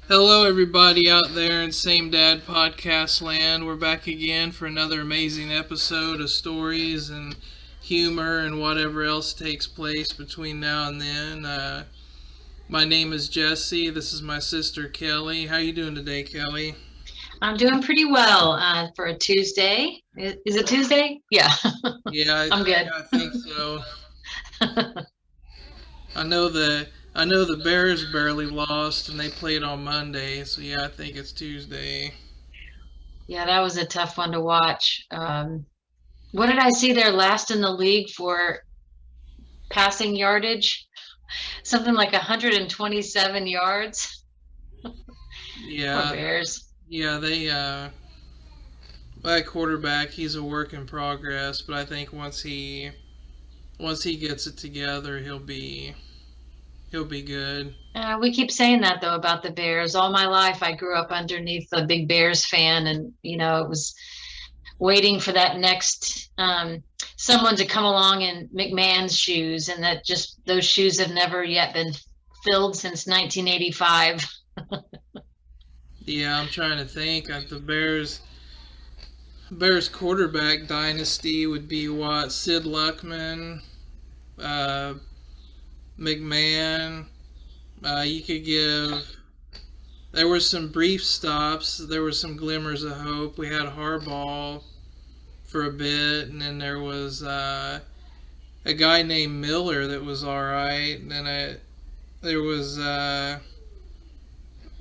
Hello, everybody out there in Same Dad Podcast land. We're back again for another amazing episode of stories and humor and whatever else takes place between now and then. My name is Jesse. This is my sister Kellie. How you doing today, Kellie? I'm doing pretty well for a Tuesday. Is it Tuesday? Yeah, Yeah, I'm good. I think so. I know the Bears barely lost and they played on Monday, so yeah, I think it's Tuesday. Yeah, that was a tough one to watch. What did I see there last in the league for passing yardage? Something like 127 yards. Poor Yeah, Bears. yeah, that quarterback, he's a work in progress, but I think once he gets it together, he'll be good. We keep saying that though about the Bears. All my life, I grew up underneath a big Bears fan, and it was waiting for that next someone to come along in McMahon's shoes, and that just those shoes have never yet been filled since 1985. Yeah, I'm trying to think. The Bears quarterback dynasty would be what? Sid Luckman, uh, McMahon. You could give. There were some brief stops. There were some glimmers of hope. We had Harbaugh for a bit, and then there was a guy named Miller that was all right. And then there was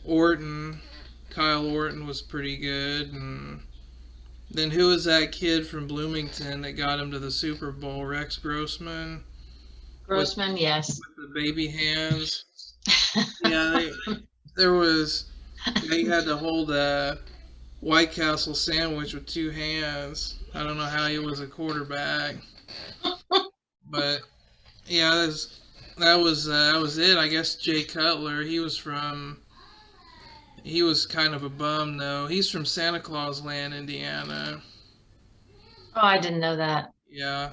Orton. Kyle Orton was pretty good, and then who was that kid from Bloomington that got him to the Super Bowl? Rex Grossman with Grossman, yes. the baby hands. Yeah, there was. He had to hold a White Castle sandwich with two hands. I don't know how he was a quarterback, but yeah, that was it. I guess Jay Cutler. He was kind of a bum though. He's from Santa Claus Land, Indiana. Oh, I didn't know that. Yeah.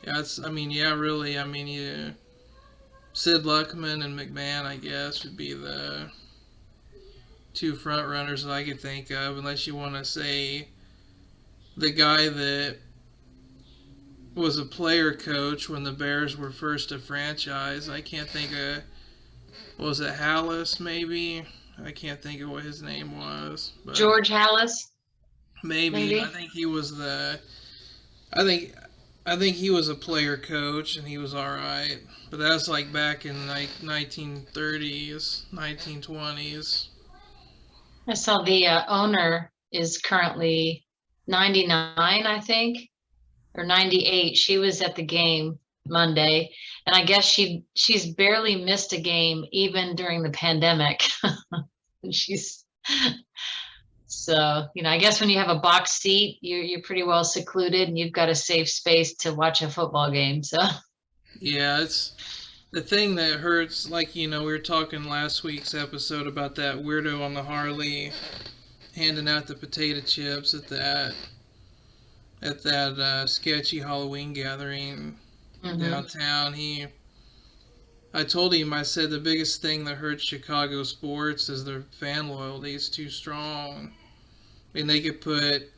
Yeah. I mean, yeah. Really. I mean, yeah. Sid Luckman and McMahon, I guess, would be the two front runners that I could think of, unless you want to say the guy that was a player coach when the Bears were first a franchise. I can't think of. What was it, Hallis? Maybe. I can't think of what his name was, but George Hallis, maybe. I maybe. think he was the. I think. I think he was a player coach and he was all right, but that's like back in like 1930s, 1920s. I saw the owner is currently 99, I think, or 98. She was at the game Monday, and I guess she's barely missed a game even during the pandemic. And she's so, I guess when you have a box seat, you're pretty well secluded and you've got a safe space to watch a football game. So, Yeah, it's the thing that hurts. Like we were talking last week's episode about that weirdo on the Harley handing out the potato chips at that sketchy Halloween gathering mhm. downtown. I told him, I said the biggest thing that hurts Chicago sports is their fan loyalty is too strong. I mean, they could put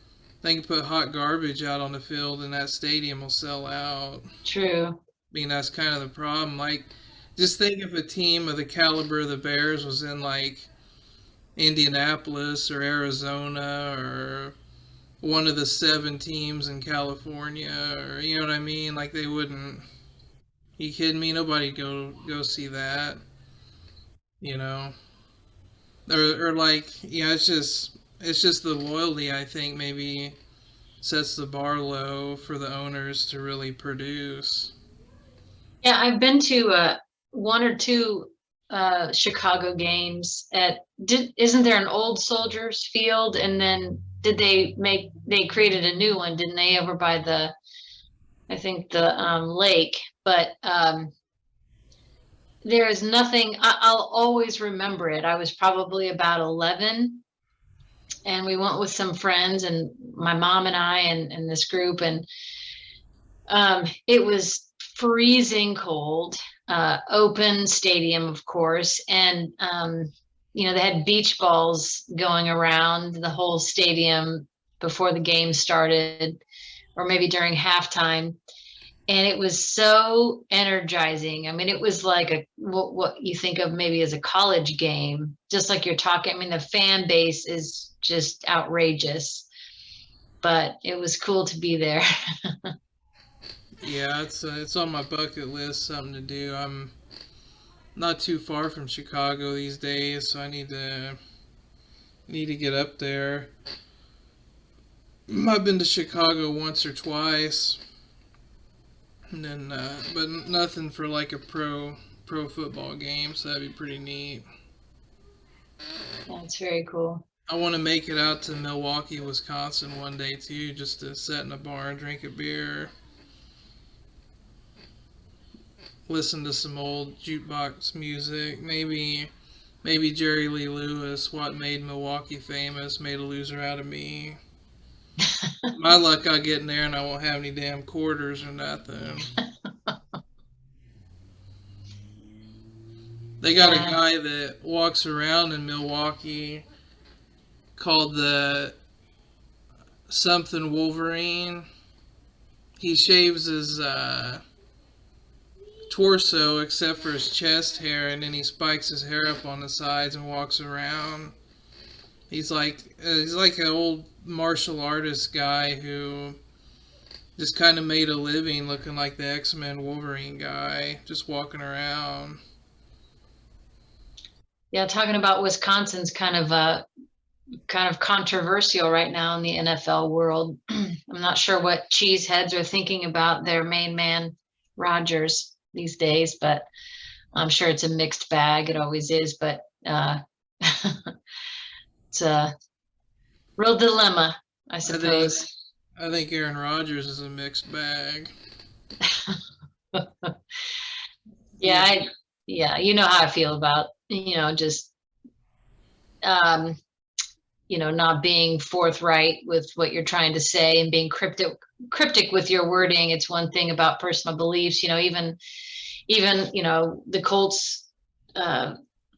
hot garbage out on the field and that stadium will sell out. True. I mean, that's kind of the problem. Like, just think if a team of the caliber of the Bears was in like Indianapolis or Arizona or one of the seven teams in California, or you know what I mean? Like they wouldn't. You kidding me? Nobody go see that. You know, or like yeah, it's just the loyalty. I think maybe sets the bar low for the owners to really produce. Yeah, I've been to one or two Chicago games isn't there an old Soldiers Field, and then they created a new one, didn't they, over by the I think the lake, but there is nothing. I'll always remember it. I was probably about 11, and we went with some friends and my mom and I and this group, and it was freezing cold, open stadium, of course. And, they had beach balls going around the whole stadium before the game started, or maybe during halftime. And it was so energizing. I mean, it was like what you think of maybe as a college game, just like you're talking. I mean, the fan base is just outrageous, but it was cool to be there. Yeah, it's on my bucket list, something to do. I'm not too far from Chicago these days, so I need to get up there. I've been to Chicago once or twice, and then but nothing for like a pro football game, so that'd be pretty neat. That's very cool. I want to make it out to Milwaukee, Wisconsin one day too, just to sit in a bar and drink a beer, listen to some old jukebox music, maybe Jerry Lee Lewis, What Made Milwaukee Famous, Made a Loser Out of Me. My luck, I'll get in there and I won't have any damn quarters or nothing. They got a guy that walks around in Milwaukee called the something Wolverine. He shaves his torso except for his chest hair, and then he spikes his hair up on the sides and walks around. He's like an old martial artist guy who just kind of made a living looking like the X-Men Wolverine guy, just walking around. Yeah, talking about Wisconsin's kind of controversial right now in the NFL world. I'm not sure what cheeseheads are thinking about their main man, Rodgers, these days, but I'm sure it's a mixed bag. It always is, but it's a real dilemma, I suppose. I think Aaron Rodgers is a mixed bag. Yeah, you know how I feel about, just, not being forthright with what you're trying to say and being cryptic with your wording. It's one thing about personal beliefs, even the Colts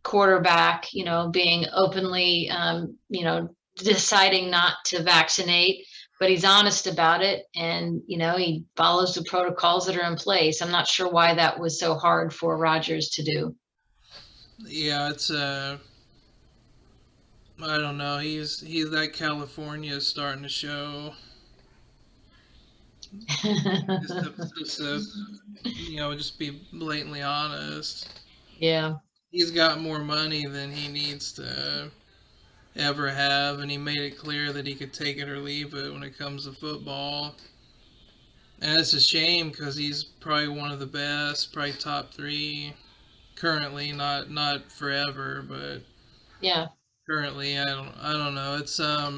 quarterback, being openly, deciding not to vaccinate, but he's honest about it, and he follows the protocols that are in place. I'm not sure why that was so hard for Rodgers to do. Yeah, it's I don't know. He's that California is starting to show. Just be blatantly honest. Yeah. He's got more money than he needs to ever have, and he made it clear that he could take it or leave it when it comes to football. And it's a shame because he's probably one of the best, probably top 3 currently, not forever, but yeah. Currently, I don't know. It's I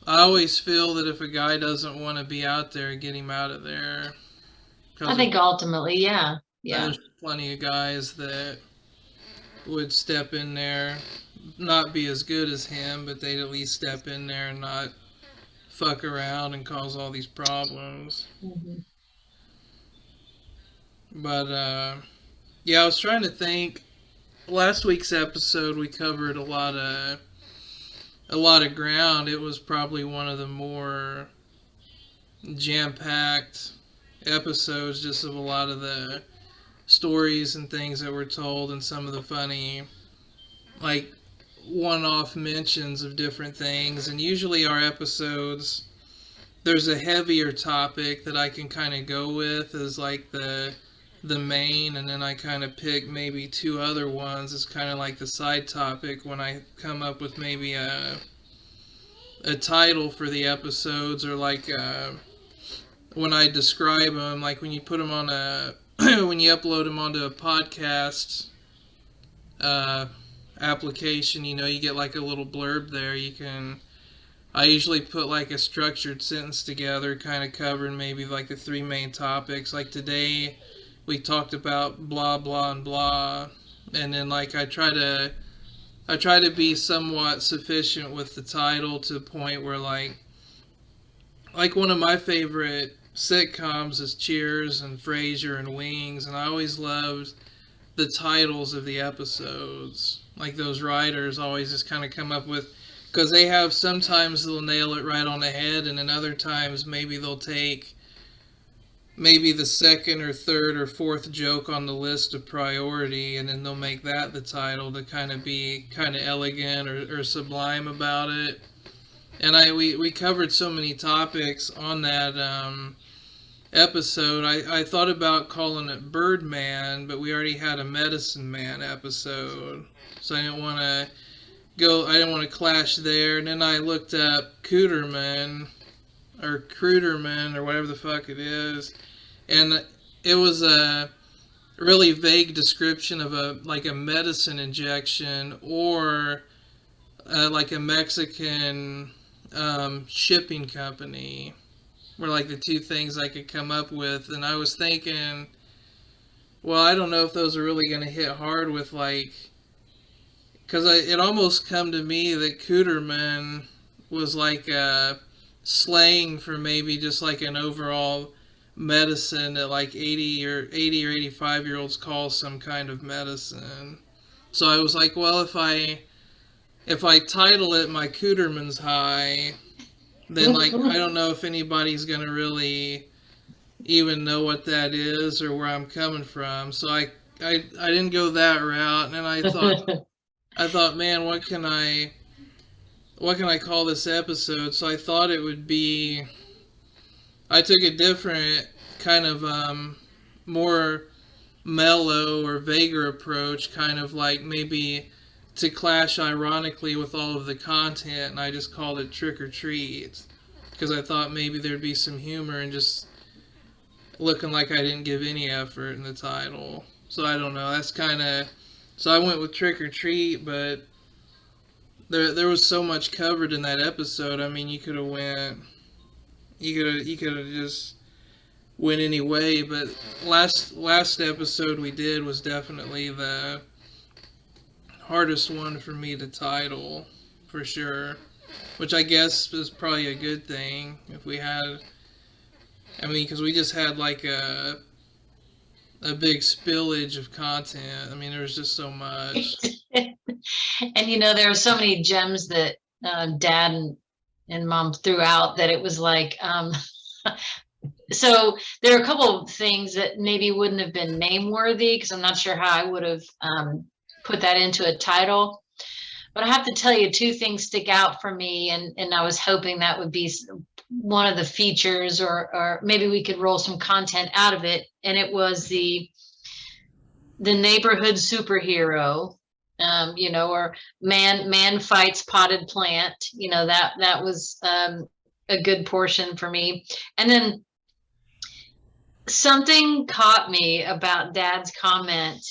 always feel that if a guy doesn't want to be out there, get him out of there. I think ultimately, yeah. There's plenty of guys that would step in there, not be as good as him, but they'd at least step in there and not fuck around and cause all these problems. Mm-hmm. But I was trying to think. Last week's episode, we covered a lot of ground. It was probably one of the more jam-packed episodes, just of a lot of the stories and things that were told, and some of the funny, like, one-off mentions of different things. And usually our episodes, there's a heavier topic that I can kind of go with as like the main, and then I kind of pick maybe 2 other ones as kind of like the side topic when I come up with maybe a title for the episodes, or like when I describe them, like when you put them on when you upload them onto a podcast application, you get like a little blurb there. I usually put like a structured sentence together, kind of covering maybe like the 3 main topics. Like today, we talked about blah, blah, and blah. And then like I try to be somewhat sufficient with the title to the point where like one of my favorite sitcoms as Cheers and Frasier and Wings, and I always loved the titles of the episodes. Like those writers always just kind of come up with, because they have, sometimes they'll nail it right on the head, and then other times maybe they'll take maybe the second or third or fourth joke on the list of priority, and then they'll make that the title to kind of be kind of elegant or sublime about it. And we covered so many topics on that episode. I thought about calling it Birdman, but we already had a Medicine Man episode, so I didn't want to clash there. And then I looked up Cooterman or whatever the fuck it is, and it was a really vague description of a medicine injection, or like a Mexican shipping company, were like the two things I could come up with. And I was thinking, well, I don't know if those are really going to hit hard with, like, because it almost come to me that Cooterman was like a slang for maybe just like an overall medicine that like 80 or 85-year-olds call some kind of medicine. So I was like, well, if I title it My Cooterman's High, then like I don't know if anybody's gonna really even know what that is or where I'm coming from. So I didn't go that route, and then I thought, man, what can I call this episode? So I thought it would be, I took a different kind of more mellow or vaguer approach, kind of like maybe to clash ironically with all of the content, and I just called it Trick or Treat, because I thought maybe there'd be some humor and just looking like I didn't give any effort in the title. So I don't know, that's kind of, so I went with Trick or Treat, but there was so much covered in that episode. I mean, you could have just went any way, but last episode we did was definitely the hardest one for me to title, for sure, which I guess is probably a good thing. If we had, I mean, because we just had like a big spillage of content. I mean, there was just so much. And there were so many gems that Dad and Mom threw out that it was like, so there are a couple of things that maybe wouldn't have been name worthy, because I'm not sure how I would have put that into a title. But I have to tell you, two things stick out for me, and I was hoping that would be one of the features, or maybe we could roll some content out of it. And it was the neighborhood superhero, or man fights potted plant. That was a good portion for me. And then something caught me about Dad's comment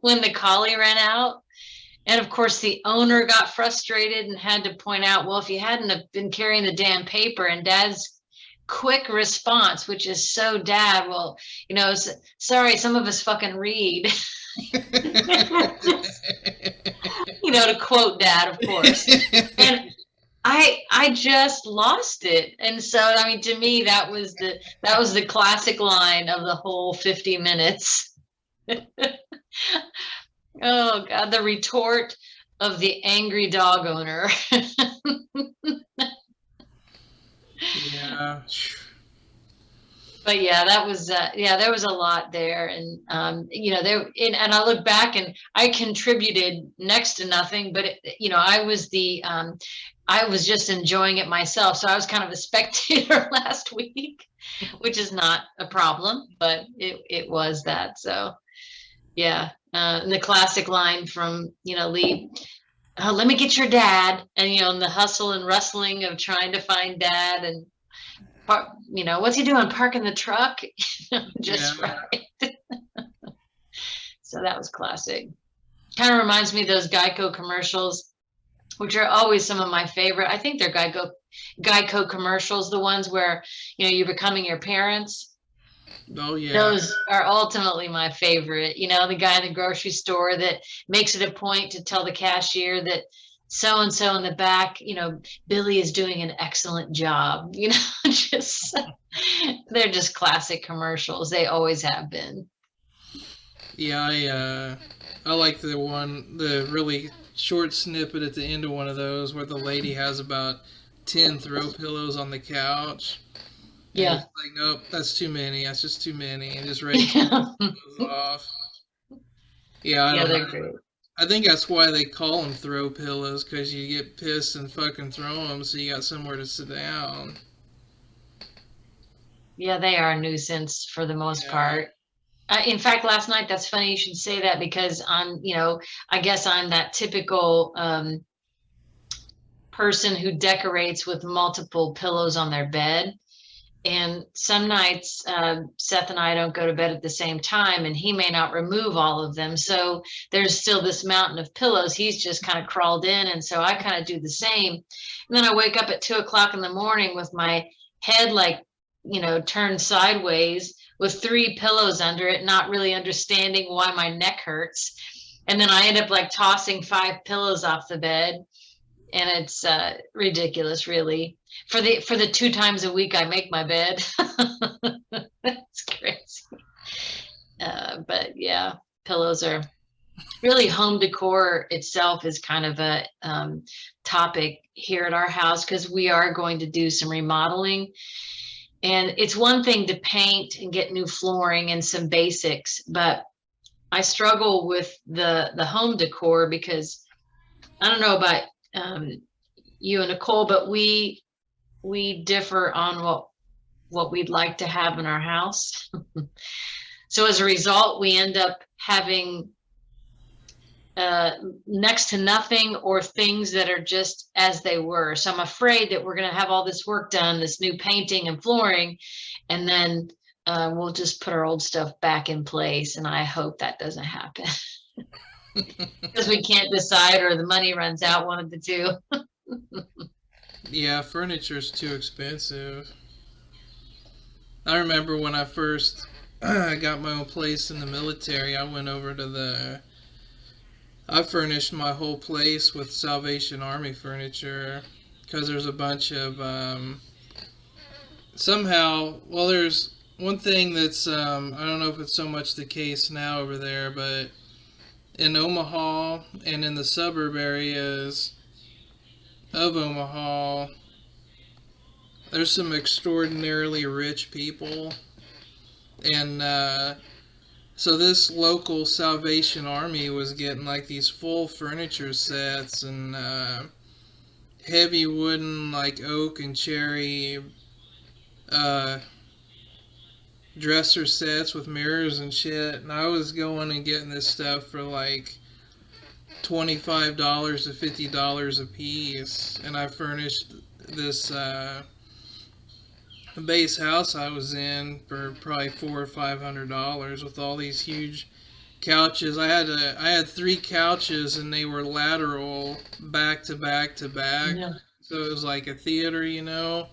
when the collie ran out. And of course, the owner got frustrated and had to point out, well, if you hadn't have been carrying the damn paper, and Dad's quick response, which is so Dad, well, sorry, some of us fucking read. To quote Dad, of course. And I just lost it. And so, I mean, to me, that was the classic line of the whole 50 minutes. Oh God, the retort of the angry dog owner. Yeah. But yeah, that was there was a lot there, and and I look back and I contributed next to nothing, but I was I was just enjoying it myself, so I was kind of a spectator last week, which is not a problem, but it was that. So yeah, and the classic line from Lee, let me get your dad, and the hustle and rustling of trying to find Dad, and what's he doing, parking the truck? Just yeah. Right. So that was classic. Kind of reminds me of those Geico commercials, which are always some of my favorite. I think they're Geico commercials, the ones where you're becoming your parents. Oh yeah, those are ultimately my favorite. The guy in the grocery store that makes it a point to tell the cashier that so and so in the back, Billy is doing an excellent job. Just they're just classic commercials. They always have been. Yeah, I like the really short snippet at the end of one of those where the lady has about 10 throw pillows on the couch. And Yeah. it's like, nope, that's too many. That's just too many. And just ready to Yeah. those off. Yeah, I Yeah, don't they're know. great. I think that's why they call them throw pillows, because you get pissed and fucking throw them so you got somewhere to sit down. Yeah, they are a nuisance for the most Yeah. part. In fact, last night, that's funny you should say that because I guess I'm that typical person who decorates with multiple pillows on their bed. And some nights, Seth and I don't go to bed at the same time, and he may not remove all of them. So there's still this mountain of pillows. He's just kind of crawled in. And so I kind of do the same. And then I wake up at 2 o'clock in the morning with my head turned sideways with 3 pillows under it, not really understanding why my neck hurts. And then I end up like tossing 5 pillows off the bed. And it's ridiculous, really. For the 2 times a week I make my bed. It's crazy. But yeah, pillows are really, home decor itself is kind of a topic here at our house because we are going to do some remodeling. And it's one thing to paint and get new flooring and some basics, but I struggle with the home decor because I don't know about you and Nicole, but we differ on what we'd like to have in our house. So as a result, we end up having next to nothing or things that are just as they were. So I'm afraid that we're going to have all this work done, this new painting and flooring, and then we'll just put our old stuff back in place. And I hope that doesn't happen because we can't decide or the money runs out, one of the two. Yeah, furniture's too expensive. I remember when I first got my own place in the military, I furnished my whole place with Salvation Army furniture because there's a bunch of, there's one thing that's, I don't know if it's so much the case now over there, but in Omaha and in the suburb areas of Omaha, there's some extraordinarily rich people, and so this local Salvation Army was getting like these full furniture sets and heavy wooden like oak and cherry dresser sets with mirrors and shit, and I was going and getting this stuff for like $25 to $50 a piece, and I furnished this base house I was in for probably $400 or $500 with all these huge couches. I had 3 couches and they were lateral, back to back to back. Yeah. So it was like a theater, Yeah,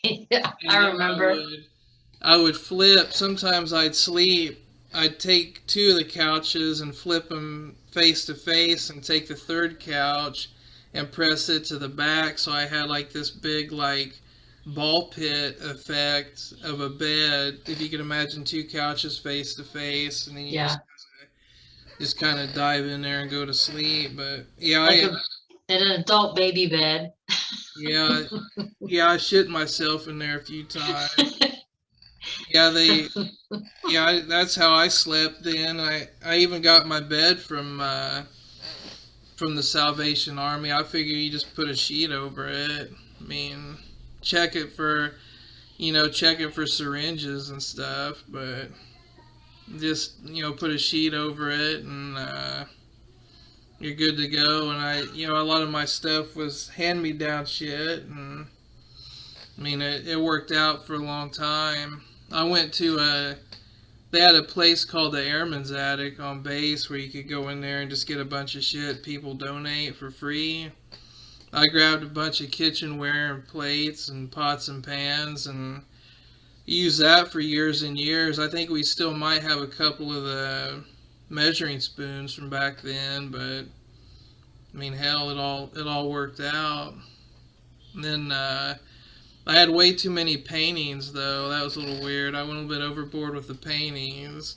And I then remember. I would flip. Sometimes I'd sleep. I'd take 2 of the couches and flip them face to face and take the 3rd couch and press it to the back. So I had like this big like ball pit effect of a bed. If you can imagine 2 couches face to face, and then you just kind of dive in there and go to sleep. But yeah, like an adult baby bed. yeah, I shit myself in there a few times. That's how I slept then. I even got my bed from the Salvation Army. I figure you just put a sheet over it. I mean, check it for syringes and stuff, but just, put a sheet over it and you're good to go. And a lot of my stuff was hand-me-down shit, and I mean, it worked out for a long time. I went to they had a place called the Airman's Attic on base where you could go in there and just get a bunch of shit people donate for free. I grabbed a bunch of kitchenware and plates and pots and pans and used that for years and years. I think we still might have a couple of the measuring spoons from back then, but I mean, hell, it all worked out. And then I had way too many paintings, though. That was a little weird. I went a bit overboard with the paintings.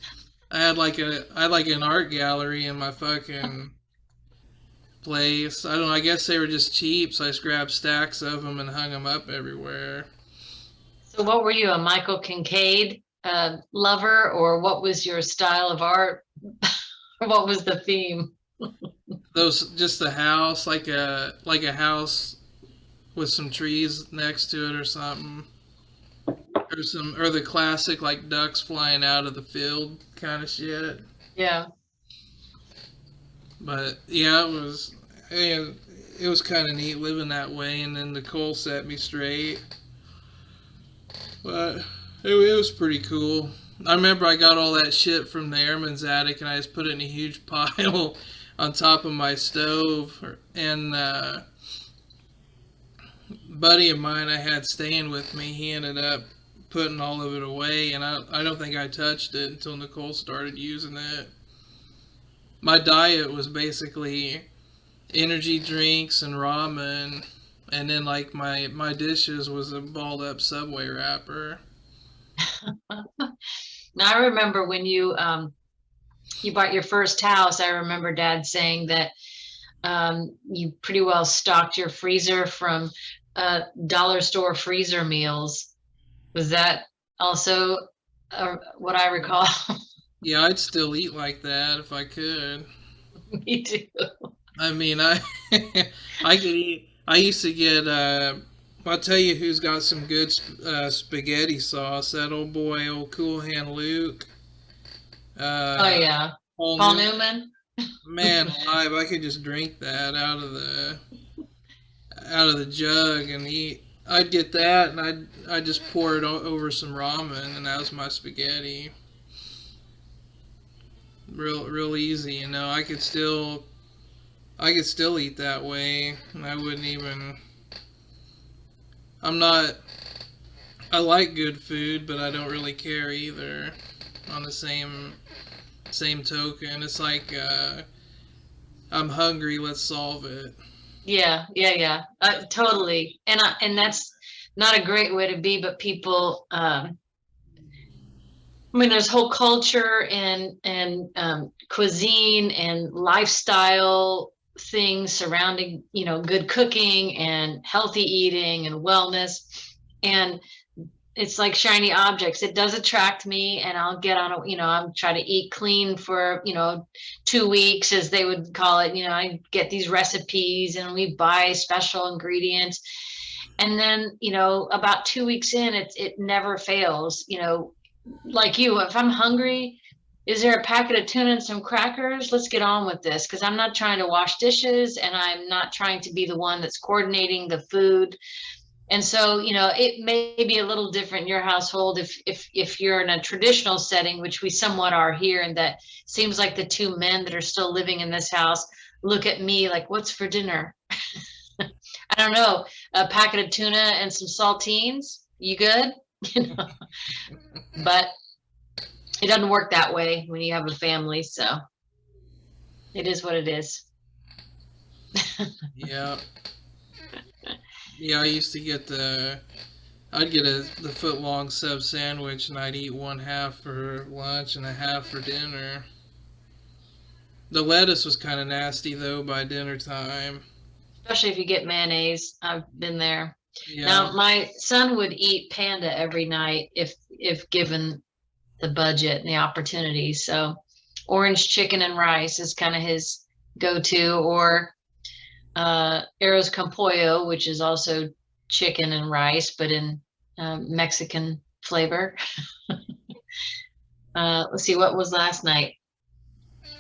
I had like an art gallery in my fucking place. I don't know. I guess they were just cheap, so I just grabbed stacks of them and hung them up everywhere. So what were you, a Michael Kincaid lover, or what was your style of art? What was the theme? Those just the house, like a house with some trees next to it or something, or the classic like ducks flying out of the field kind of shit. Yeah. But yeah, it was kind of neat living that way, and then Nicole set me straight. But it was pretty cool. I remember I got all that shit from the airman's attic, and I just put it in a huge pile on top of my stove. And buddy of mine I had staying with me, he ended up putting all of it away, and I don't think I touched it until Nicole started using it. My diet was basically energy drinks and ramen, and then like my dishes was a balled up Subway wrapper. Now I remember when you bought your first house, I remember Dad saying that you pretty well stocked your freezer from dollar store freezer meals. Was that also what I recall? Yeah, I'd still eat like that if I could. Me too. I mean, I could eat. I used to get. I'll tell you who's got some good spaghetti sauce. That old boy, old Cool Hand Luke. Oh yeah, Paul Newman. Man alive, I could just drink that out of the jug and eat. I'd get that, and I'd just pour it over some ramen, and that was my spaghetti. Real easy, you know. I could still eat that way, and I wouldn't even. I'm not. I like good food, but I don't really care either. On the same token, it's like I'm hungry. Let's solve it. Yeah, yeah. Totally. And that's not a great way to be, but people. I mean, there's whole culture and cuisine and lifestyle things surrounding, good cooking and healthy eating and wellness. And it's like shiny objects. It does attract me, and I'll get on I'm try to eat clean for, 2 weeks, as they would call it. I get these recipes and we buy special ingredients. And then, about 2 weeks in, it never fails, like you, if I'm hungry, is there a packet of tuna and some crackers? Let's get on with this, because I'm not trying to wash dishes, and I'm not trying to be the one that's coordinating the food. And so, it may be a little different in your household if you're in a traditional setting, which we somewhat are here, and that seems like the two men that are still living in this house look at me like, what's for dinner? I don't know, a packet of tuna and some saltines. You good? But it doesn't work that way when you have a family, so it is what it is. Yeah. Yeah, I used to get I'd get the foot long sub sandwich, and I'd eat one half for lunch and a half for dinner. The lettuce was kind of nasty though by dinner time. Especially if you get mayonnaise. I've been there. Yeah. Now, my son would eat Panda every night if given the budget and the opportunity. So orange chicken and rice is kind of his go-to, or arroz con pollo, which is also chicken and rice, but in Mexican flavor. Let's see, what was last night?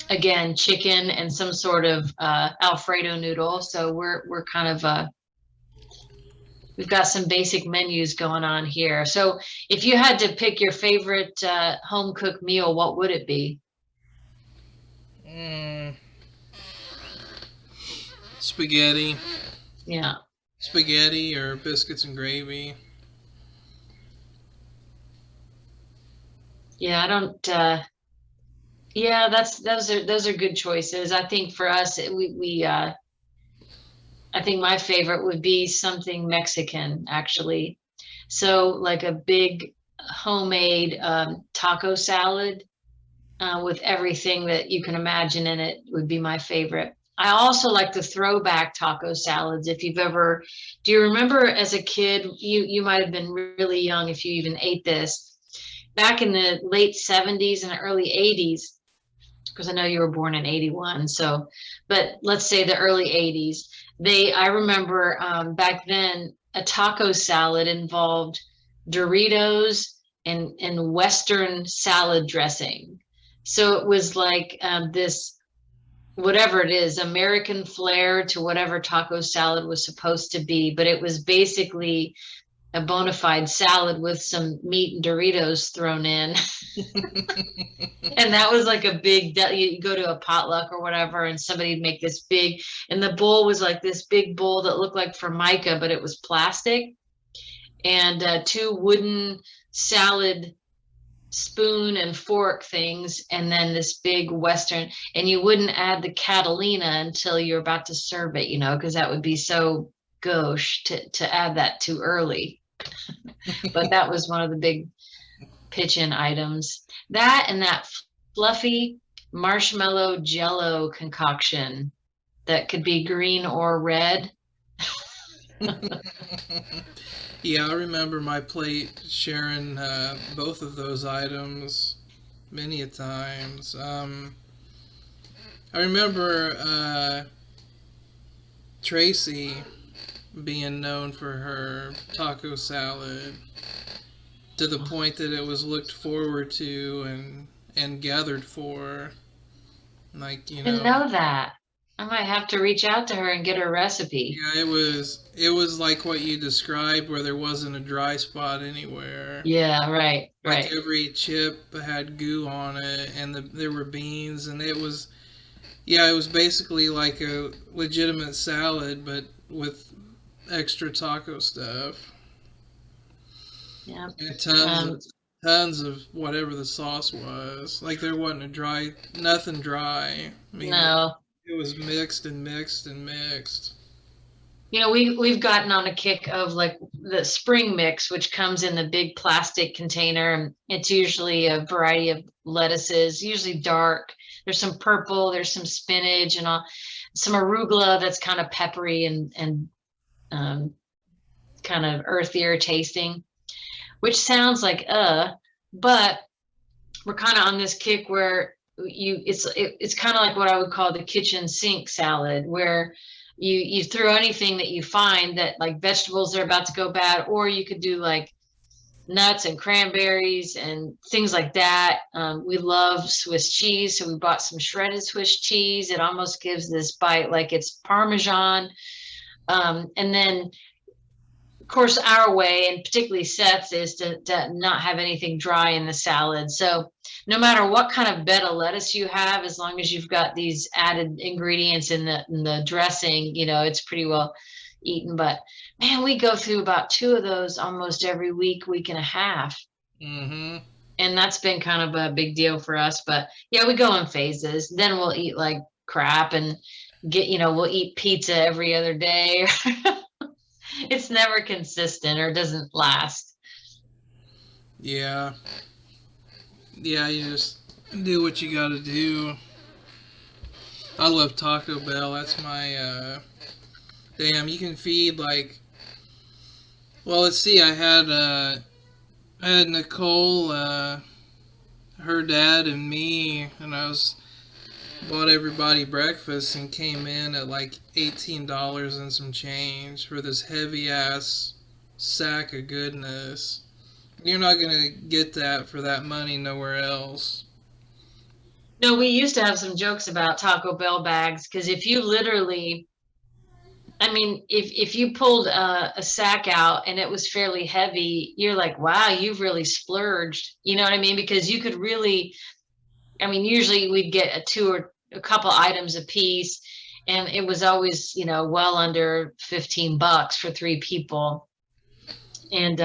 Again, chicken and some sort of Alfredo noodle. So we're kind of we've got some basic menus going on here. So if you had to pick your favorite home cooked meal, what would it be? Spaghetti. Yeah. Spaghetti or biscuits and gravy. Yeah, I don't. Yeah, those are good choices. I think for us, we I think my favorite would be something Mexican, actually. So like a big homemade taco salad with everything that you can imagine in it would be my favorite. I also like the throwback taco salads. If you've ever, do you remember as a kid, you might have been really young if you even ate this, back in the late 70s and early 80s, because I know you were born in 81. So, but let's say the early 80s, I remember back then a taco salad involved Doritos and Western salad dressing. So it was like this, whatever it is, American flair to whatever taco salad was supposed to be, but it was basically a bona fide salad with some meat and Doritos thrown in. And that was like a big, you go to a potluck or whatever, and somebody'd make this big, and the bowl was like this big bowl that looked like Formica, but it was plastic, and two wooden salad spoon and fork things, and then this big Western, and you wouldn't add the Catalina until you're about to serve it, because that would be so gauche to add that too early. But that was one of the big pitch-in items. That and that fluffy marshmallow jello concoction that could be green or red. Yeah, I remember my plate sharing both of those items many a times. I remember Tracy being known for her taco salad to the point that it was looked forward to and gathered for. Like, I didn't know that. I might have to reach out to her and get her recipe. Yeah, it was like what you described, where there wasn't a dry spot anywhere. Yeah, right. Like every chip had goo on it, and there were beans, and it was basically like a legitimate salad, but with extra taco stuff. Yeah. And tons of whatever the sauce was. Like there wasn't nothing dry. I mean, no. It was mixed and mixed and mixed. We've gotten on a kick of like the spring mix, which comes in the big plastic container, and it's usually a variety of lettuces, usually dark. There's some purple, there's some spinach, and some arugula that's kind of peppery and kind of earthier tasting, which sounds like but we're kind of on this kick where it's kind of like what I would call the kitchen sink salad, where you throw anything that you find that, like vegetables are about to go bad, or you could do like nuts and cranberries and things like that. We love Swiss cheese, so we bought some shredded Swiss cheese. It almost gives this bite like it's Parmesan. And then of course, our way, and particularly Seth's, is to not have anything dry in the salad. So no matter what kind of bed of lettuce you have, as long as you've got these added ingredients in the dressing, it's pretty well eaten. But man, we go through about 2 of those almost every week and a half. Mm-hmm. And that's been kind of a big deal for us. But yeah, we go in phases. Then we'll eat like crap and we'll eat pizza every other day. It's never consistent or doesn't last. Yeah. Yeah, you just do what you gotta do. I love Taco Bell. That's my, damn, you can feed like, well, let's see, I had Nicole, her dad and me, and bought everybody breakfast and came in at like $18 and some change for this heavy ass sack of goodness. You're not gonna get that for that money nowhere else. No, we used to have some jokes about Taco Bell bags, because if you literally, if you pulled a sack out and it was fairly heavy, you're like, wow, you've really splurged. You know what I mean? Because you could really, usually we'd get a couple items a piece, and it was always, well under $15 for 3 people. And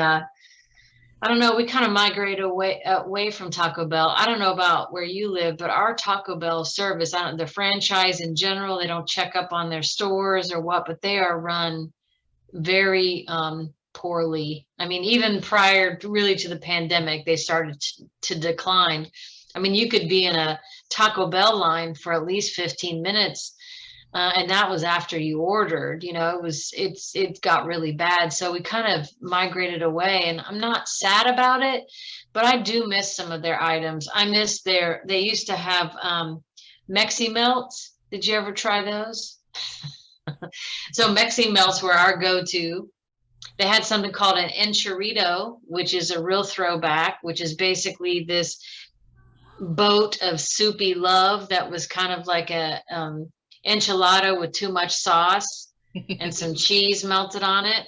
I don't know. We kind of migrated away from Taco Bell. I don't know about where you live, but our Taco Bell service, I don't, the franchise in general, they don't check up on their stores or what, but they are run very poorly. I mean, even prior really to the pandemic, they started to decline. I mean, you could be in a Taco Bell line for at least 15 minutes. And that was after you ordered, it got really bad. So we kind of migrated away, and I'm not sad about it, but I do miss some of their items. I miss they used to have Mexi Melts. Did you ever try those? So Mexi Melts were our go-to. They had something called an enchilito, which is a real throwback, which is basically this boat of soupy love that was kind of like a enchilada with too much sauce and some cheese melted on it.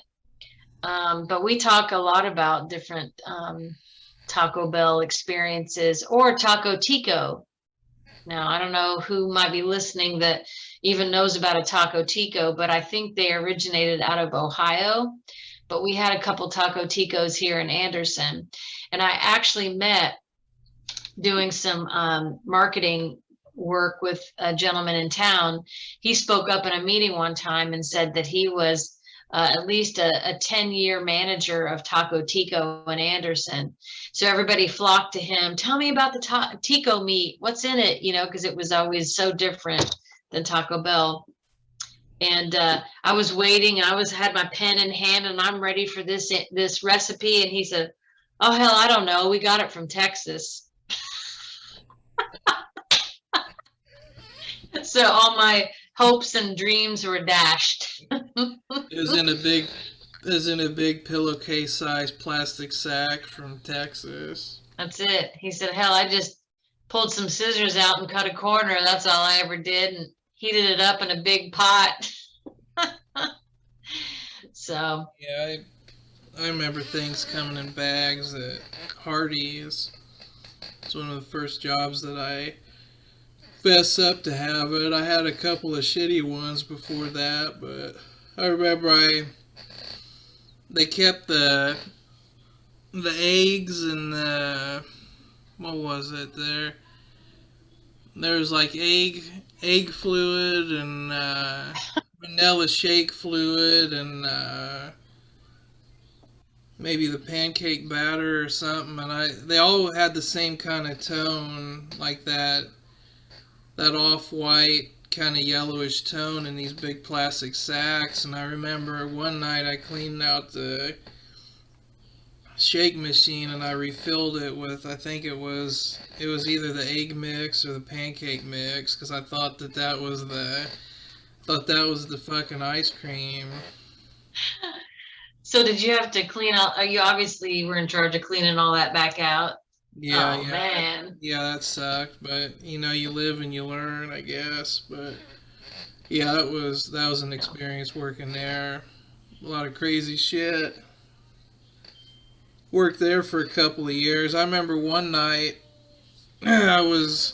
But we talk a lot about different Taco Bell experiences, or Taco Tico. Now, I don't know who might be listening that even knows about a Taco Tico, but I think they originated out of Ohio. But we had a couple Taco Ticos here in Anderson. And I actually met doing some marketing work with a gentleman in town. He spoke up in a meeting one time and said that he was at least a 10-year manager of Taco Tico in Anderson. So everybody flocked to him. Tell me about the Tico meat. What's in it? Because it was always so different than Taco Bell. And I was waiting. I had my pen in hand, and I'm ready for this recipe. And he said, "Oh hell, I don't know. We got it from Texas." So all my hopes and dreams were dashed. It was in a big pillowcase-sized plastic sack from Texas. That's it. He said, "Hell, I just pulled some scissors out and cut a corner. That's all I ever did, and heated it up in a big pot." So yeah, I remember things coming in bags at Hardee's. It's one of the first jobs that I fess up to have it. I had a couple of shitty ones before that, but I remember they kept the eggs and what was it there? There was like egg fluid and vanilla shake fluid and maybe the pancake batter or something, and they all had the same kind of tone, like that off-white kind of yellowish tone in these big plastic sacks. And I remember one night I cleaned out the shake machine and I refilled it with, I think it was either the egg mix or the pancake mix, because I thought that was the fucking ice cream. So did you have to clean out? You obviously were in charge of cleaning all that back out. Yeah, oh, yeah, man. Yeah, that sucked. But you live and you learn, I guess. But yeah, that was an experience working there. A lot of crazy shit. Worked there for a couple of years. I remember one night, I was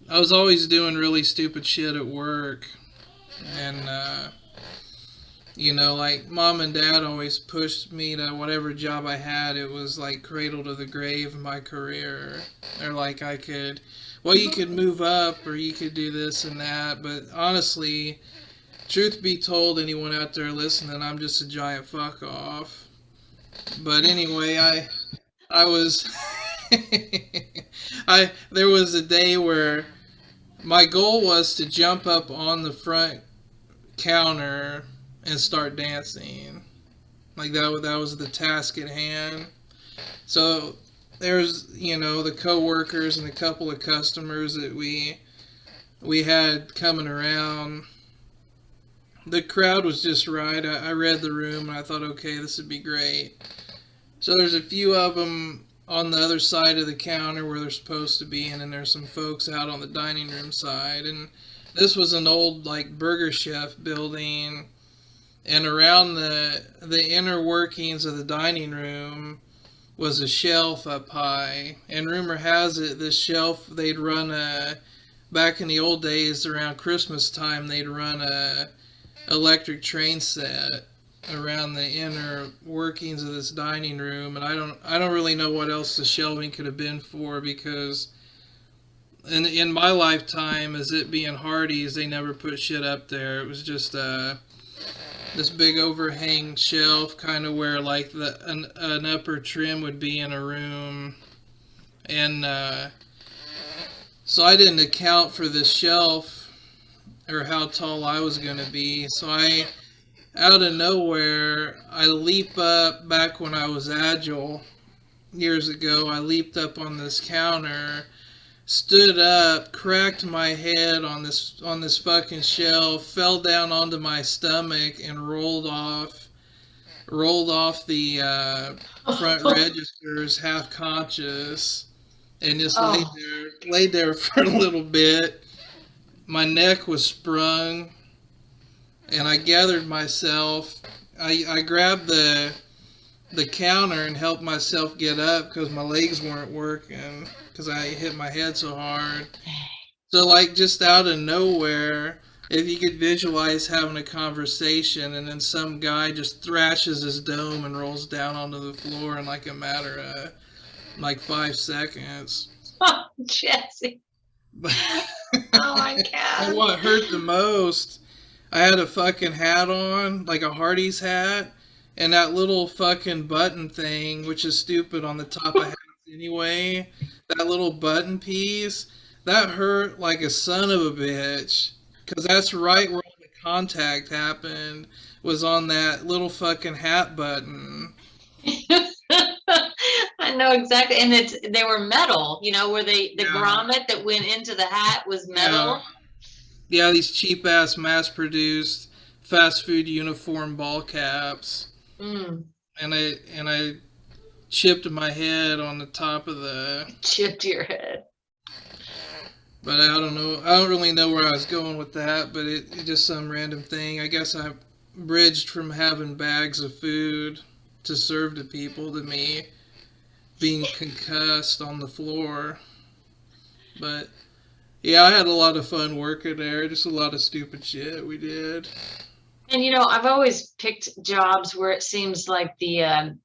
always doing really stupid shit at work, and like mom and dad always pushed me to whatever job I had. It was like cradle to the grave my career. They're like, you could move up or you could do this and that. But honestly, truth be told, anyone out there listening, I'm just a giant fuck off. But anyway, I was, there was a day where my goal was to jump up on the front counter and start dancing. Like that was the task at hand. So there's the co-workers and a couple of customers that we had coming around. The crowd was just right. I read the room and I thought, okay, this would be great. So there's a few of them on the other side of the counter where they're supposed to be, and then there's some folks out on the dining room side. And this was an old like Burger Chef building. And around the inner workings of the dining room was a shelf up high. And rumor has it, this shelf, they'd run back in the old days around Christmas time, they'd run a electric train set. around the inner workings of this dining room, and I don't really know what else the shelving could have been for, because in my lifetime, as it being Hardee's, they never put shit up there. It was just this big overhang shelf, kind of where like an upper trim would be in a room, and so I didn't account for this shelf or how tall I was going to be. So I, out of nowhere, I leap up. Back when I was agile years ago, I leaped up on this counter, stood up, cracked my head on this fucking shelf, fell down onto my stomach, and rolled off the front registers, half conscious, and just laid there for a little bit. My neck was sprung, and I gathered myself. I grabbed the counter and helped myself get up because my legs weren't working because I hit my head so hard. So, like, just out of nowhere, if you could visualize having a conversation, and then some guy just thrashes his dome and rolls down onto the floor in like a matter of like 5 seconds. Oh, Jesse. Oh my God. And what hurt the most, I had a fucking hat on, like a Hardee's hat, and that little fucking button thing, which is stupid on the top of hats anyway, that little button piece, that hurt like a son of a bitch. Because that's right where all the contact happened, was on that little fucking hat button. I know exactly, and they were metal, where the grommet that went into the hat was metal. Yeah, these cheap ass mass produced fast food uniform ball caps. And I chipped my head on the top of the... Chipped your head. But I don't know. I don't really know where I was going with that, but it just some random thing. I guess I bridged from having bags of food to serve to people to me being concussed on the floor. But yeah, I had a lot of fun working there. Just a lot of stupid shit we did. And I've always picked jobs where it seems like the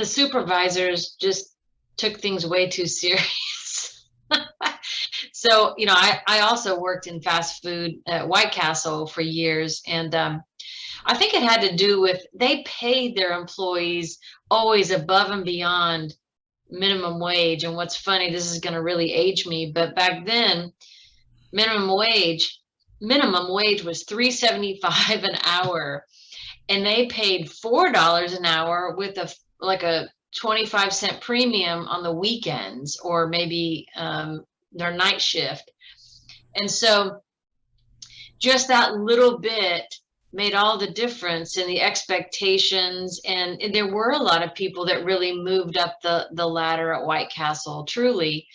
supervisors just took things way too serious. So, I also worked in fast food at White Castle for years, and I think it had to do with they paid their employees always above and beyond minimum wage. And what's funny, this is going to really age me, but back then, minimum wage was $3.75 an hour, and they paid $4 an hour with a 25-cent premium on the weekends, or maybe their night shift. And so just that little bit made all the difference in the expectations. And there were a lot of people that really moved up the ladder at White Castle, truly.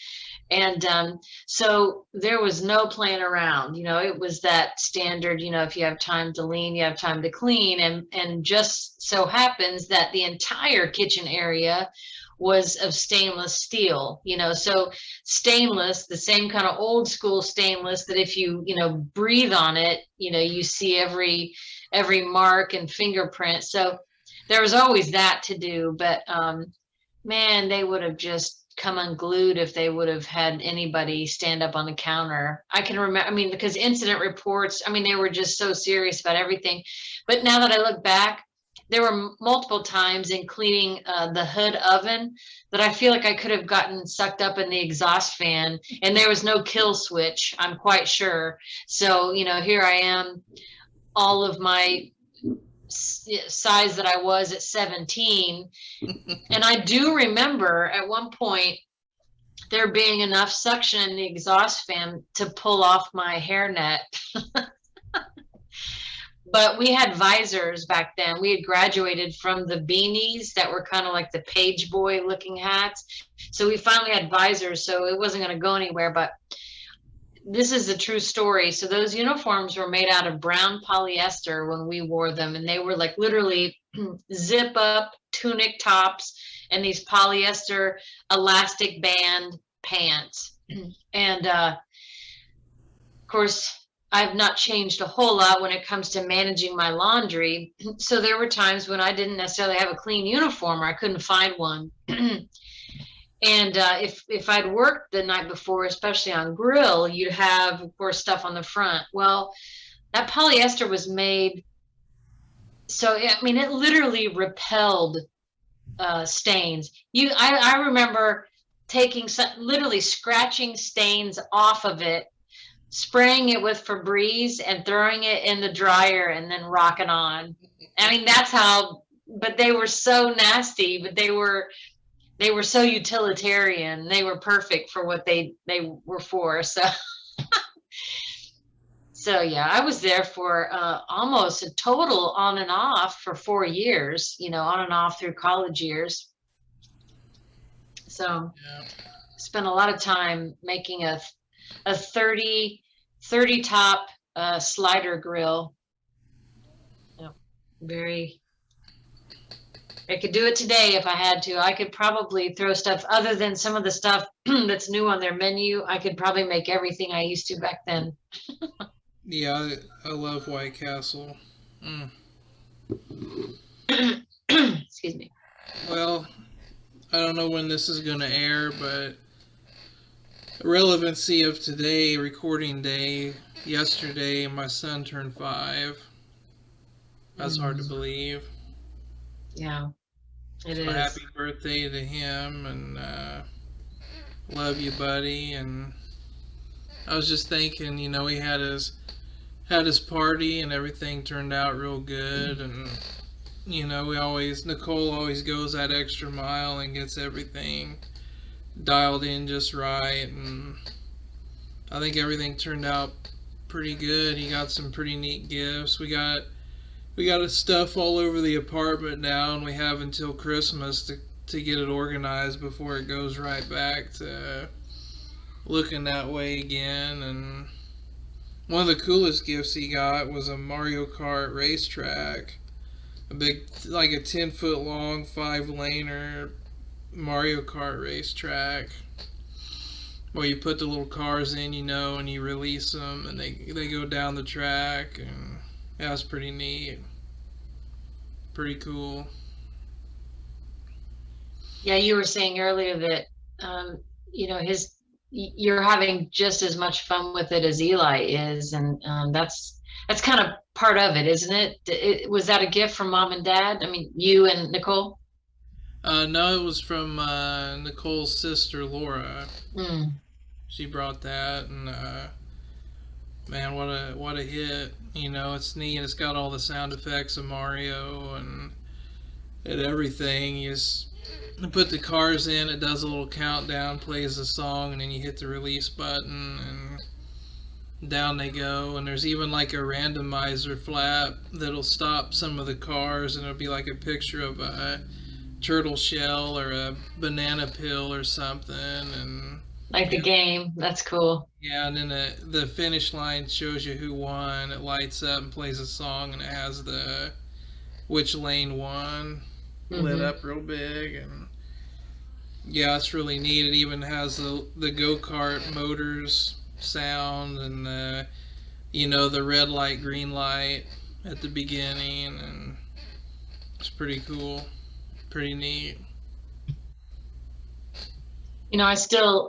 And so there was no playing around. It was that standard, if you have time to lean, you have time to clean. And just so happens that the entire kitchen area was of stainless steel, so stainless, the same kind of old school stainless that if you, breathe on it, you see every mark and fingerprint. So there was always that to do. But man, they would have just come unglued if they would have had anybody stand up on the counter. I can remember, because incident reports, they were just so serious about everything. But now that I look back, there were multiple times in cleaning the hood oven that I feel like I could have gotten sucked up in the exhaust fan, and there was no kill switch, I'm quite sure. So, here I am, all of my size that I was at 17. And I do remember at one point there being enough suction in the exhaust fan to pull off my hairnet. But we had visors back then. We had graduated from the beanies that were kind of like the page boy looking hats. So we finally had visors, so it wasn't going to go anywhere. But this is a true story. So those uniforms were made out of brown polyester when we wore them. And they were like literally zip up tunic tops and these polyester elastic band pants. And of course, I've not changed a whole lot when it comes to managing my laundry. So there were times when I didn't necessarily have a clean uniform, or I couldn't find one. And if I'd worked the night before, especially on grill, you'd have, of course, stuff on the front. Well, that polyester was made so, I mean, it literally repelled stains. I remember taking literally scratching stains off of it, spraying it with Febreze and throwing it in the dryer and then rocking on. I mean, that's how, but they were so nasty, but they were so utilitarian. They were perfect for what they were for. So yeah, I was there for almost a total on and off for 4 years, on and off through college years. So Yeah. spent a lot of time making a 30 top slider grill. I could do it today if I had to. I could probably throw stuff other than some of the stuff that's new on their menu. I could probably make everything I used to back then. Yeah, I love White Castle. Excuse me. Well, I don't know when this is going to air, but relevancy of today, recording day, yesterday, my son turned 5. That's hard to believe. Yeah, it So is. happy birthday to him, and love you, buddy. And I was just thinking, he had his party and everything turned out real good, and Nicole always goes that extra mile and gets everything dialed in just right, and I think everything turned out pretty good. He got some pretty neat gifts. We got stuff all over the apartment now, and we have until Christmas to get it organized before it goes right back to looking that way again. And one of the coolest gifts he got was a Mario Kart racetrack, a big, like a 10-foot long, 5-laner Mario Kart racetrack, where you put the little cars in, and you release them, and they go down the track, and yeah, it's pretty neat, pretty cool. Yeah, you were saying earlier that you're having just as much fun with it as Eli is, and that's kind of part of it, isn't it? Was that a gift from Mom and Dad? I mean, you and Nicole? No, it was from Nicole's sister, Laura. She brought that, and man, what a hit. It's neat. It's got all the sound effects of Mario and everything. You just put the cars in, it does a little countdown, plays the song, and then you hit the release button, and down they go. And there's even like a randomizer flap that'll stop some of the cars, and it'll be like a picture of a turtle shell or a banana peel or something, and like the game. That's cool. Yeah, and then the finish line shows you who won. It lights up and plays a song, and it has the which lane won lit up real big, and yeah, it's really neat. It even has the go-kart motors sound, and the red light, green light at the beginning, and it's pretty cool. Pretty neat. I still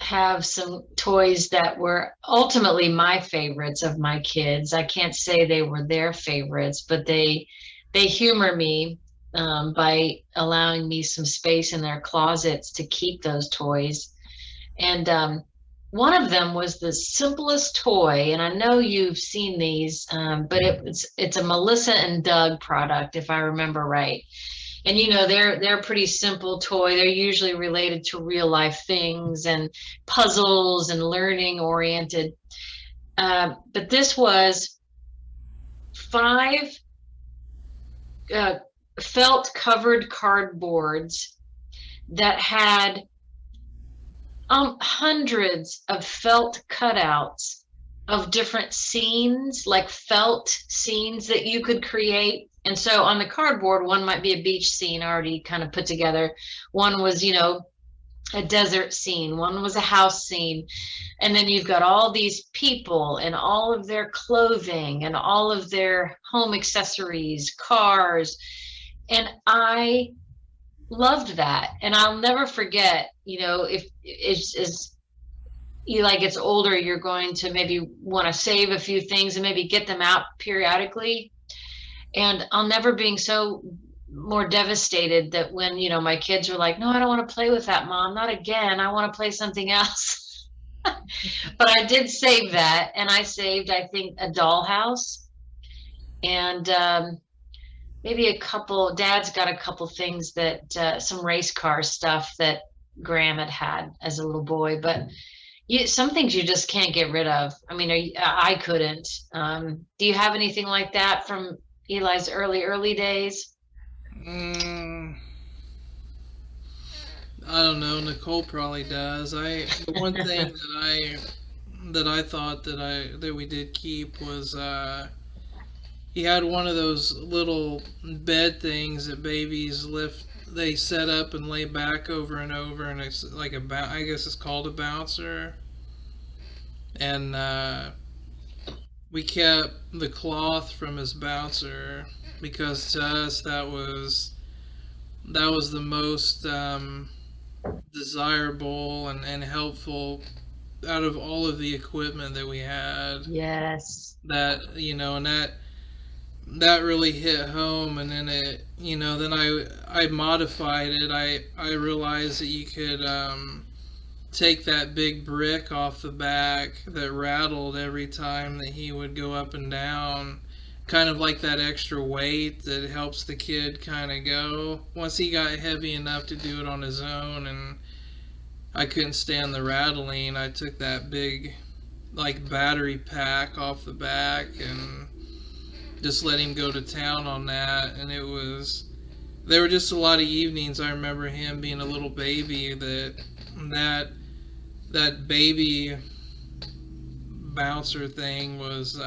have some toys that were ultimately my favorites of my kids. I can't say they were their favorites, but they humor me by allowing me some space in their closets to keep those toys. And one of them was the simplest toy, and I know you've seen these, but it's a Melissa and Doug product, if I remember right. And they're a pretty simple toy. They're usually related to real life things and puzzles and learning oriented. But this was 5 felt covered cardboards that had hundreds of felt cutouts of different scenes, like felt scenes that you could create. And so on the cardboard, one might be a beach scene already kind of put together. One was, a desert scene, one was a house scene, and then you've got all these people and all of their clothing and all of their home accessories, cars, and I loved that. And I'll never forget, if as Eli gets older, you're going to maybe want to save a few things and maybe get them out periodically. And I'll never being so more devastated that when, my kids were like, no, I don't want to play with that, Mom, not again. I want to play something else. But I did save that. And I saved, I think, a dollhouse and maybe Dad's got a couple things that some race car stuff that Graham had as a little boy. But some things you just can't get rid of. I mean, I couldn't. Do you have anything like that from Eli's early days? I don't know. Nicole probably does. The one thing that I thought that we did keep was he had one of those little bed things that babies lift. They set up and lay back over and over, and it's like I guess it's called a bouncer. And we kept the cloth from his bouncer because to us that was the most desirable and helpful out of all of the equipment that we had. Yes. That and that really hit home. And then then I modified it. I realized that you could take that big brick off the back that rattled every time that he would go up and down, kind of like that extra weight that helps the kid kind of go once he got heavy enough to do it on his own. And I couldn't stand the rattling. I took that big like battery pack off the back and just let him go to town on that. And there were just a lot of evenings I remember him being a little baby that baby bouncer thing was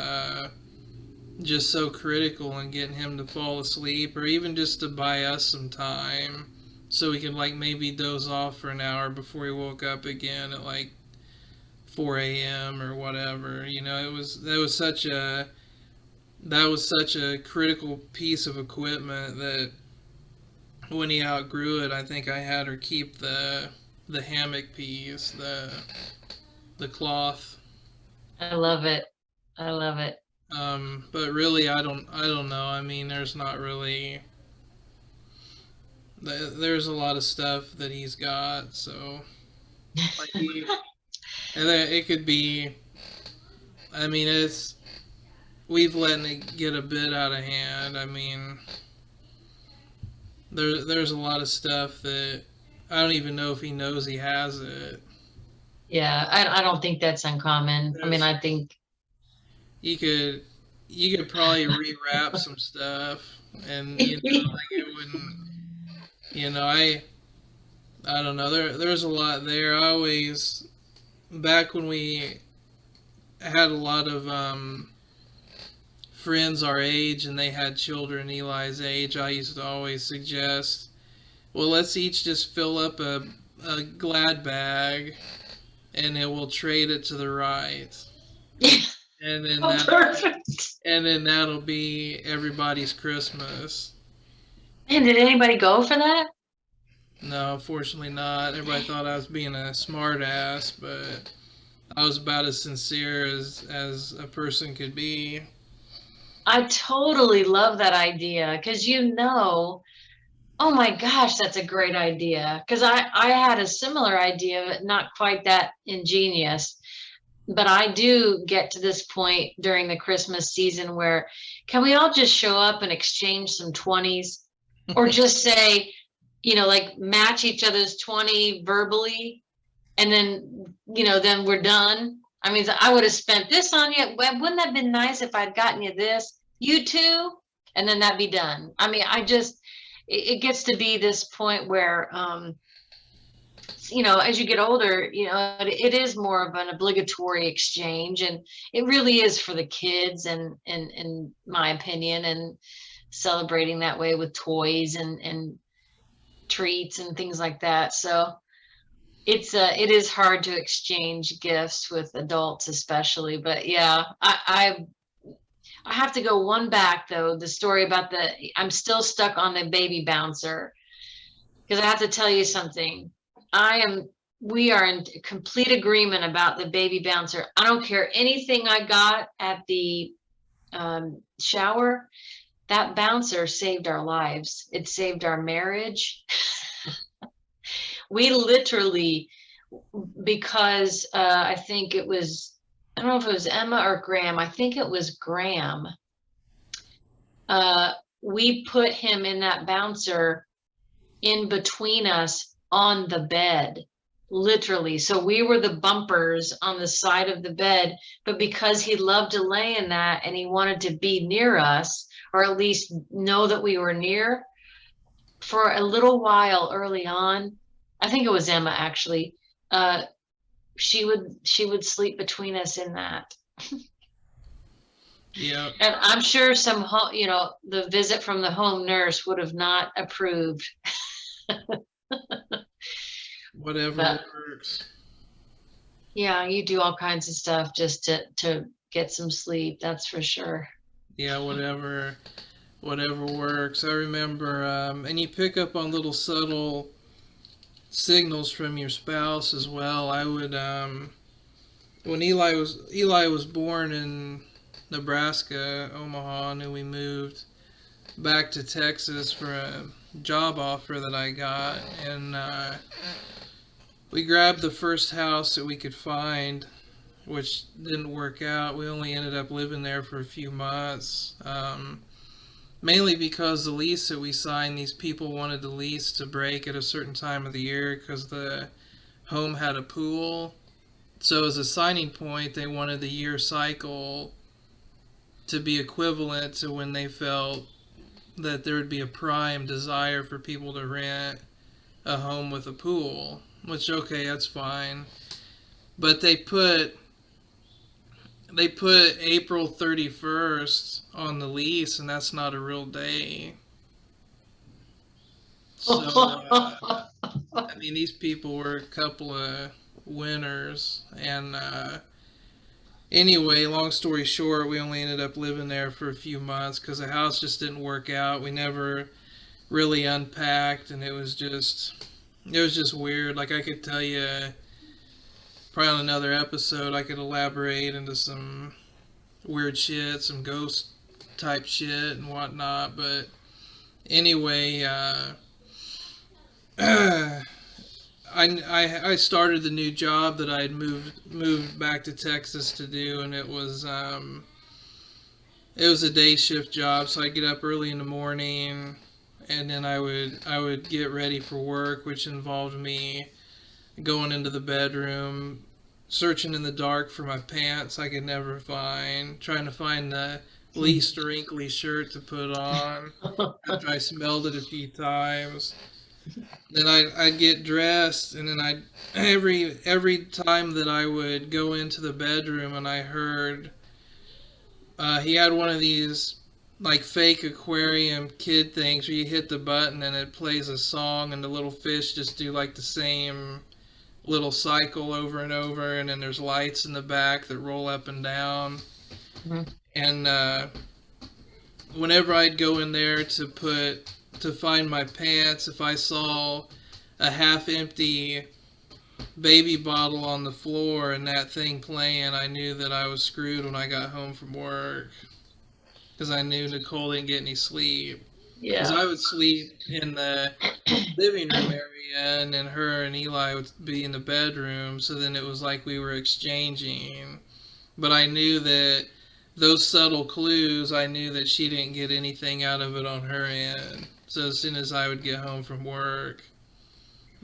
just so critical in getting him to fall asleep, or even just to buy us some time so we could like maybe doze off for an hour before he woke up again at like 4 a.m. or whatever. That was such a critical piece of equipment that when he outgrew it, I think I had her keep the hammock piece, the cloth. I love it. But really, I don't know. I mean, there's not really. There's a lot of stuff that he's got, so. Like and it could be. I mean, we've let it get a bit out of hand. I mean, there's a lot of stuff that I don't even know if he knows he has it. Yeah, I don't think that's uncommon. I mean, I think you could probably rewrap some stuff, and like it wouldn't. I don't know. There's a lot there. I always, back when we had a lot of friends our age and they had children Eli's age, I used to always suggest, well, let's each just fill up a Glad bag and then we'll trade it to the right. And then that'll be everybody's Christmas. And did anybody go for that? No, unfortunately not. Everybody thought I was being a smart ass, but I was about as sincere as a person could be. I totally love that idea because oh my gosh, that's a great idea. Because I had a similar idea, but not quite that ingenious. But I do get to this point during the Christmas season where can we all just show up and exchange some 20s or just say, like match each other's 20 verbally and then, then we're done. I mean, I would have spent this on you. Wouldn't that have been nice if I'd gotten you this? You too? And then that'd be done. I mean, it gets to be this point where, as you get older, it is more of an obligatory exchange, and it really is for the kids, and in my opinion, and celebrating that way with toys and treats and things like that. So it is hard to exchange gifts with adults, especially. But yeah, I have to go one back though. The story about I'm still stuck on the baby bouncer, because I have to tell you something. We are in complete agreement about the baby bouncer. I don't care anything I got at the shower. That bouncer saved our lives. It saved our marriage. We literally, because I think it was, I don't know if it was Emma or Graham. I think it was Graham. We put him in that bouncer in between us on the bed, literally. So we were the bumpers on the side of the bed, but because he loved to lay in that and he wanted to be near us, or at least know that we were near, for a little while early on, I think it was Emma actually, she would sleep between us in that. Yeah. And I'm sure the visit from the home nurse would have not approved. Whatever works. Yeah, you do all kinds of stuff just to get some sleep, that's for sure. Yeah, whatever works. I remember, and you pick up on little subtle signals from your spouse as well. I would, when Eli was born in Nebraska, Omaha, and then we moved back to Texas for a job offer that I got, and we grabbed the first house that we could find, which didn't work out. We only ended up living there for a few months, mainly because the lease that we signed, these people wanted the lease to break at a certain time of the year because the home had a pool. So as a signing point, they wanted the year cycle to be equivalent to when they felt that there would be a prime desire for people to rent a home with a pool, which, okay, that's fine. But they put April 31st on the lease, and that's not a real day. So, I mean, these people were a couple of winners. And anyway, long story short, we only ended up living there for a few months because the house just didn't work out. We never really unpacked, and it was just weird. Like, I could tell you, probably on another episode, I could elaborate into some weird shit, some ghost type shit and whatnot. But anyway, I started the new job that I had moved back to Texas to do, and it was a day shift job. So I get up early in the morning, and then I would get ready for work, which involved me going into the bedroom, searching in the dark for my pants I could never find, trying to find the least wrinkly shirt to put on after I smelled it a few times. Then I'd get dressed, and then every time that I would go into the bedroom and I heard he had one of these like fake aquarium kid things where you hit the button and it plays a song and the little fish just do like the same little cycle over and over, and then there's lights in the back that roll up and down. Mm-hmm. And whenever I'd go in there to find my pants, if I saw a half empty baby bottle on the floor and that thing playing, I knew that I was screwed when I got home from work, because I knew Nicole didn't get any sleep. Yeah. Because I would sleep in the living room area, and then her and Eli would be in the bedroom, so then it was like we were exchanging. But I knew that those subtle clues, I knew that she didn't get anything out of it on her end. So as soon as I would get home from work,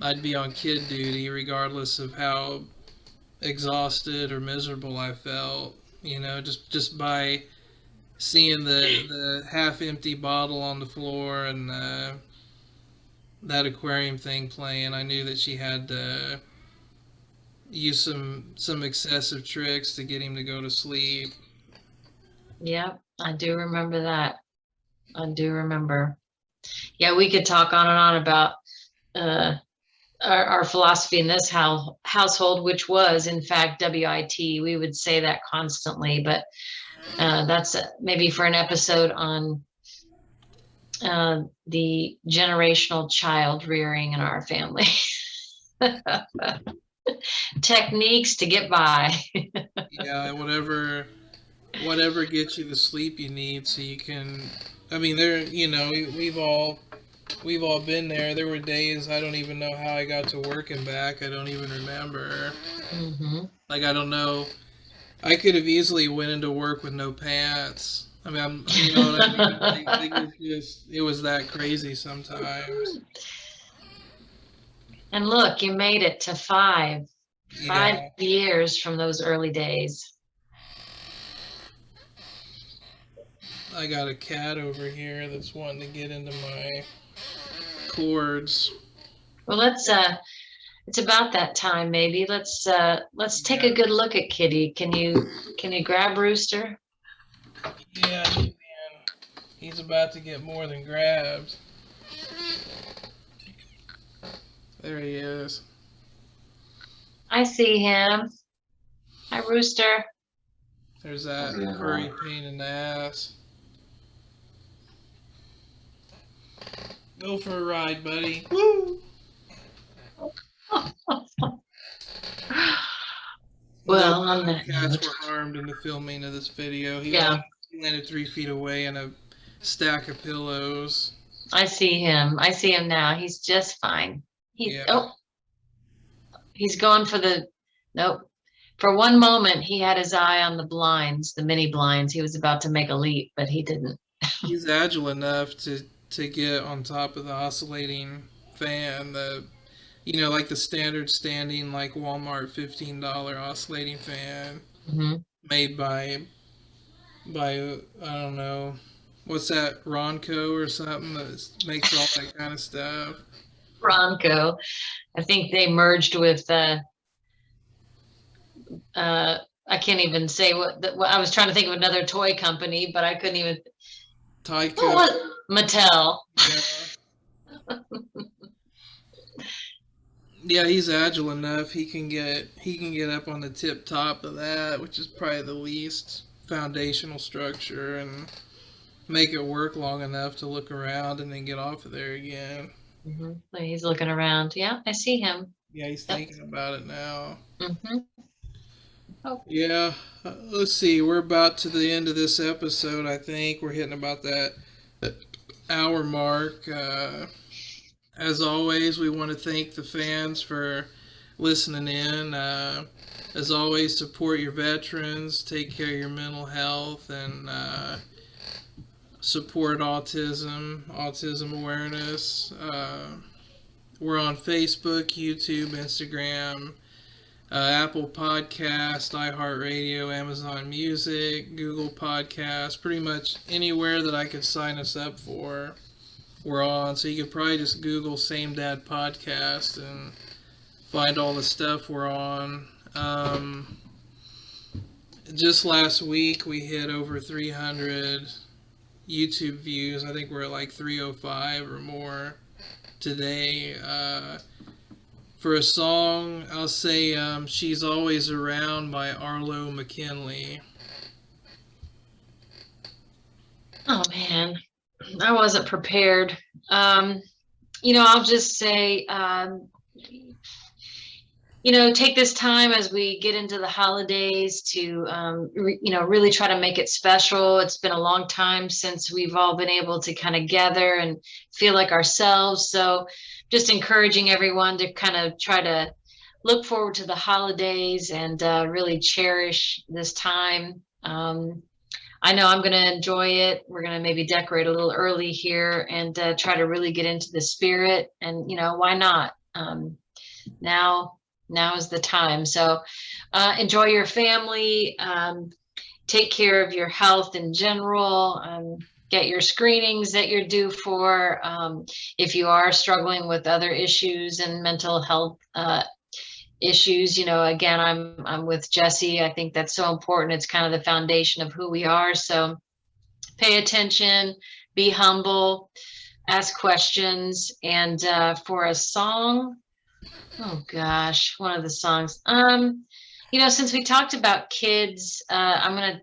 I'd be on kid duty regardless of how exhausted or miserable I felt. You know, just by seeing the half-empty bottle on the floor and that aquarium thing playing, I knew that she had to use some excessive tricks to get him to go to sleep. Yep, I do remember that. I do remember. Yeah, we could talk on and on about our philosophy in this household, which was in fact WIT. We would say that constantly, but that's maybe for an episode on the generational child rearing in our family. Techniques to get by. Yeah, whatever gets you the sleep you need, so you can. I mean, we've all been there. There were days I don't even know how I got to work and back. I don't even remember. Mm-hmm. Like, I don't know. I could have easily went into work with no pants. I mean, you know what I mean? It was that crazy sometimes. And look, you made it to 5 Yeah, years from those early days. I got a cat over here that's wanting to get into my cords. Well, it's about that time. Maybe let's take a good look at Kitty. Can you grab Rooster? Yeah, man. He's about to get more than grabbed. There he is. I see him. Hi, Rooster. There's that furry pain in the ass. Go for a ride, buddy. Woo! Well, No on that cats note, were harmed in the filming of this video. He yeah, landed 3 feet away in a stack of pillows. I see him. I see him now. He's just fine. Yeah. He's going for the nope. For one moment, he had his eye on the blinds, the mini blinds. He was about to make a leap, but he didn't. He's agile enough to get on top of the oscillating fan, like the standard standing, like Walmart $15 oscillating fan, Mm-hmm. made by I don't know, what's that, Ronco or something that makes all that kind of stuff. Ronco. I think they merged with I can't even say what I was trying to think of another toy company, but I couldn't even. Tyco. What? Mattel. Yeah. Yeah, he's agile enough. He can get up on the tip top of that, which is probably the least foundational structure, and make it work long enough to look around and then get off of there again. Mm-hmm. So he's looking around. Yeah, I see him. Yeah, he's thinking about it now. Mm-hmm. Oh. Yeah, let's see. We're about to the end of this episode. I think we're hitting about that hour mark. As always, we want to thank the fans for listening in. As always, support your veterans, take care of your mental health, and support autism awareness. We're on Facebook, YouTube, Instagram, Apple Podcast, iHeartRadio, Amazon Music, Google Podcast, pretty much anywhere that I could sign us up for, we're on. So you could probably just Google SameDadPodcast and find all the stuff we're on. Just last week we hit over 300 YouTube views. I think we're at like 305 or more today. For a song, I'll say She's Always Around by Arlo McKinley. Oh, man. I wasn't prepared. I'll just say, take this time as we get into the holidays to, really try to make it special. It's been a long time since we've all been able to kind of gather and feel like ourselves. So just encouraging everyone to kind of try to look forward to the holidays and really cherish this time. I know I'm going to enjoy it. We're going to maybe decorate a little early here and try to really get into the spirit. And, why not? Now is the time. So enjoy your family. Take care of your health in general. Get your screenings that you're due for. If you are struggling with other issues and mental health issues, again, I'm with Jesse. I think that's so important. It's kind of the foundation of who we are. So pay attention, be humble, ask questions. And for a song, Oh gosh, one of the songs. Since we talked about kids, I'm gonna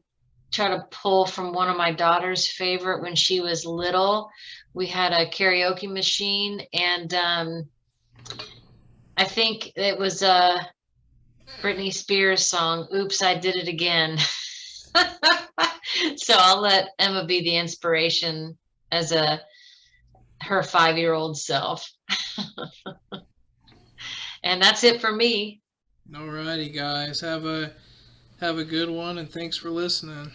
try to pull from one of my daughter's favorite when she was little. We had a karaoke machine, and I think it was a Britney Spears song, "Oops, I Did It Again." So I'll let Emma be the inspiration as her 5-year-old self. And that's it for me. Alrighty, guys. Have a good one, and thanks for listening.